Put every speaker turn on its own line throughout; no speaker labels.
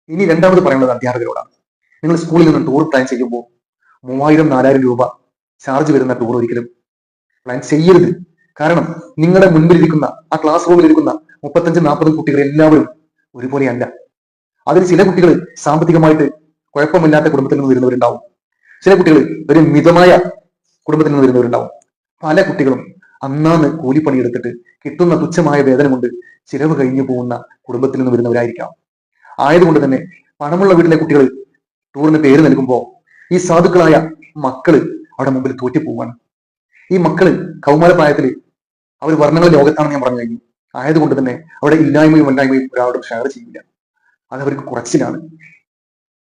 ഇനി രണ്ടാമത് പറയുന്നത് അധ്യാപകരോടാണ്. നിങ്ങൾ സ്കൂളിൽ നിന്ന് ടൂർ പ്ലാൻ ചെയ്യുമ്പോൾ 3000-4000 രൂപ ചാർജ് വരുന്ന ടൂർ ഒരിക്കലും പ്ലാൻ ചെയ്യരുത്. കാരണം നിങ്ങളുടെ മുൻപിലിരിക്കുന്ന ആ ക്ലാസ് റൂമിൽ ഇരിക്കുന്ന 35-40 കുട്ടികൾ എല്ലാവരും ഒരുപോലെയല്ല. അതിൽ ചില കുട്ടികൾ സാമ്പത്തികമായിട്ട് കുഴപ്പമില്ലാത്ത കുടുംബത്തിൽ നിന്ന് വരുന്നവരുണ്ടാവും. ചില കുട്ടികൾ ഒരു മിതമായ കുടുംബത്തിൽ നിന്ന് വരുന്നവരുണ്ടാവും. പല കുട്ടികളും അന്നാന്ന് കൂലിപ്പണിയെടുത്തിട്ട് കിട്ടുന്ന തുച്ഛമായ വേതനം കൊണ്ട് ചിലവ് കഴിഞ്ഞു പോകുന്ന കുടുംബത്തിൽ നിന്ന് വരുന്നവരായിരിക്കാം. ആയതുകൊണ്ട് തന്നെ പണമുള്ള വീട്ടിലെ കുട്ടികൾ ടൂറിന് പേര് നൽകുമ്പോൾ ഈ സാധുക്കളായ മക്കള് അവിടെ മുമ്പിൽ തോറ്റുപോവാണ്. ഈ മക്കള് കൗമാരപ്രായത്തിൽ അവർ വർണ്ണങ്ങളുടെ ലോകത്താണെന്ന് ഞാൻ പറഞ്ഞു കഴിഞ്ഞു. ആയതുകൊണ്ട് തന്നെ അവിടെ ഇല്ലായ്മയും വല്ലായ്മയും ഒരാളോടും ഷെയർ ചെയ്യില്ല. അത് അവർക്ക് കുറച്ചിലാണ്.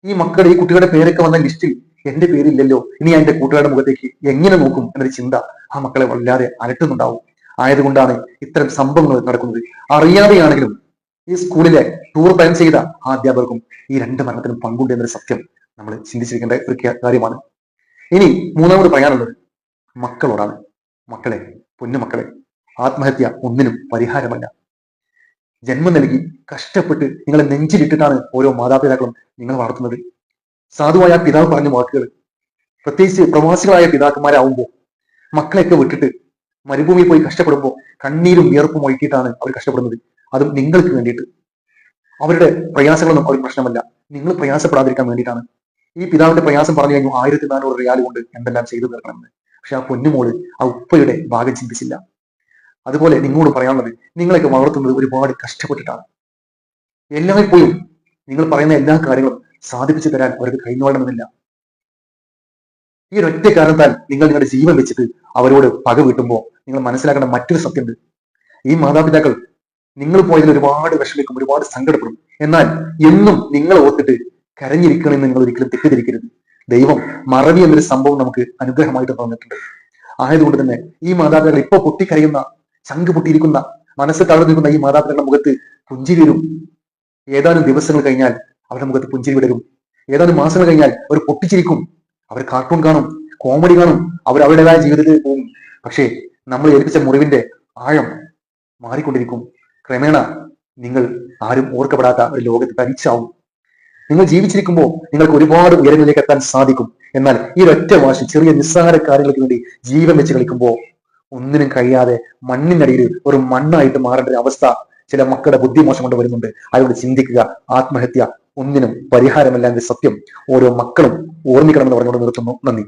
ഈ കുട്ടികളുടെ പേരൊക്കെ വന്ന ലിസ്റ്റിൽ എന്റെ പേരില്ലല്ലോ, ഇനി ഞാൻ എന്റെ കൂട്ടുകാരുടെ മുഖത്തേക്ക് എങ്ങനെ നോക്കും എന്നൊരു ചിന്ത ആ മക്കളെ വല്ലാതെ അലട്ടുന്നുണ്ടാവും. ആയതുകൊണ്ടാണ് ഇത്തരം സംഭവങ്ങൾ നടക്കുന്നത്. അറിയാതെയാണെങ്കിലും ഈ സ്കൂളിലെ ടൂർ പ്ലാൻ ചെയ്ത ആ അധ്യാപകർക്കും ഈ 2 മരണത്തിനും പങ്കുണ്ട് എന്നൊരു സത്യം നമ്മൾ ചിന്തിച്ചിരിക്കേണ്ട ഒരു കാര്യമാണ്. ഇനി മൂന്നാമത് പറയാനുള്ളത് മക്കളോടാണ്. മക്കളെ, പൊന്നുമക്കളെ, ആത്മഹത്യ ഒന്നിനും പരിഹാരമല്ല. ജന്മം നൽകി കഷ്ടപ്പെട്ട് നിങ്ങളെ നെഞ്ചിലിട്ടിട്ടാണ് ഓരോ മാതാപിതാക്കളും നിങ്ങൾ വളർത്തുന്നത്. സാധുവായ പിതാവ് പറഞ്ഞ വാക്കുകൾ, പ്രത്യേകിച്ച് പ്രവാസികളായ പിതാക്കന്മാരാവുമ്പോൾ മക്കളെയൊക്കെ വിട്ടിട്ട് മരുഭൂമിയിൽ പോയി കഷ്ടപ്പെടുമ്പോൾ കണ്ണീരും വിയർപ്പും ഒഴുക്കിയിട്ടാണ് അവർ കഷ്ടപ്പെടുന്നത്. അതും നിങ്ങൾക്ക് വേണ്ടിയിട്ട്. അവരുടെ പ്രയാസങ്ങളൊന്നും അവർക്ക് പ്രശ്നമല്ല, നിങ്ങൾ പ്രയാസപ്പെടാതിരിക്കാൻ വേണ്ടിയിട്ടാണ്. ഈ പിതാവിന്റെ പ്രയാസം പറഞ്ഞു കഴിഞ്ഞു 1400 റിയാൽ കൊണ്ട് എന്തെല്ലാം ചെയ്തു തീർക്കണമെന്ന്. പക്ഷെ ആ പൊന്നുമോള് ആ ഉപ്പയുടെ ഭാഗം ചിന്തിച്ചില്ല. അതുപോലെ നിങ്ങളോട് പറയാനുള്ളത്, നിങ്ങളൊക്കെ വളർത്തുന്നത് ഒരുപാട് കഷ്ടപ്പെട്ടിട്ടാണ്. എല്ലായ്പ്പോഴും നിങ്ങൾ പറയുന്ന എല്ലാ കാര്യങ്ങളും സാധിപ്പിച്ചു തരാൻ അവർക്ക് കഴിഞ്ഞുകൊള്ളണമെന്നില്ല. ഈ ഒരൊറ്റ കാരണത്താൽ നിങ്ങൾ നിങ്ങളുടെ ജീവൻ വെച്ചിട്ട് അവരോട് പക വീട്ടുമ്പോൾ നിങ്ങൾ മനസ്സിലാക്കേണ്ട മറ്റൊരു സത്യമുണ്ട്. ഈ മാതാപിതാക്കൾ നിങ്ങൾ പോയതിൽ ഒരുപാട് വിഷമിക്കും, ഒരുപാട് സങ്കടപ്പെടും. എന്നാൽ എന്നും നിങ്ങൾ ഓർത്തിട്ട് കരഞ്ഞിരിക്കണമെന്ന് നിങ്ങൾ ഒരിക്കലും തെറ്റിദ്ധരിക്കരുത്. ദൈവം മറവി എന്നൊരു സംഭവം നമുക്ക് അനുഗ്രഹമായിട്ട് തന്നിട്ടുണ്ട്. ആയതുകൊണ്ട് തന്നെ ഈ മാതാപിതാക്കൾ ഇപ്പൊ പൊട്ടിക്കരയുന്ന, ചങ്ക് പൊട്ടിയിരിക്കുന്ന, മനസ്സ് തളർന്നിരിക്കുന്ന ഈ മാതാപിതാക്കളുടെ മുഖത്ത് പുഞ്ചിരി വരും. ഏതാനും ദിവസങ്ങൾ കഴിഞ്ഞാൽ അവരുടെ മുഖത്ത് പുഞ്ചിരി വിടരും. ഏതാനും മാസങ്ങൾ കഴിഞ്ഞാൽ അവർ പൊട്ടിച്ചിരിക്കും. അവർ കാർട്ടൂൺ കാണും, കോമഡി കാണും, അവർ അവരുടേതായ ജീവിതത്തിൽ പോകും. പക്ഷേ നമ്മൾ ഏൽപ്പിച്ച മുറിവിന്റെ ആഴം മാറിക്കൊണ്ടിരിക്കും. ക്രമേണ നിങ്ങൾ ആരും ഓർക്കപ്പെടാത്ത ഒരു ലോകത്ത് തരിച്ചാവും. നിങ്ങൾ ജീവിച്ചിരിക്കുമ്പോൾ നിങ്ങൾക്ക് ഒരുപാട് ഉയരങ്ങളിലേക്ക് എത്താൻ സാധിക്കും. എന്നാൽ ഈ ഒരൊറ്റ വാശി, ചെറിയ നിസ്സാര കാര്യങ്ങൾക്ക് വേണ്ടി ജീവൻ വെച്ച് കളിക്കുമ്പോൾ ഒന്നിനും കഴിയാതെ മണ്ണിനടിയിൽ ഒരു മണ്ണായിട്ട് മാറേണ്ട ഒരു അവസ്ഥ ചില മക്കളുടെ ബുദ്ധിമോശം കൊണ്ട് വരുന്നുണ്ട്. അതുകൊണ്ട് ചിന്തിക്കുക. ആത്മഹത്യ ഒന്നിനും പരിഹാരമല്ല എന്ന സത്യം ഓരോ മക്കളും ഓർമ്മിക്കണമെന്ന് പറഞ്ഞുകൊണ്ട് നിർത്തുന്നു. നന്ദി.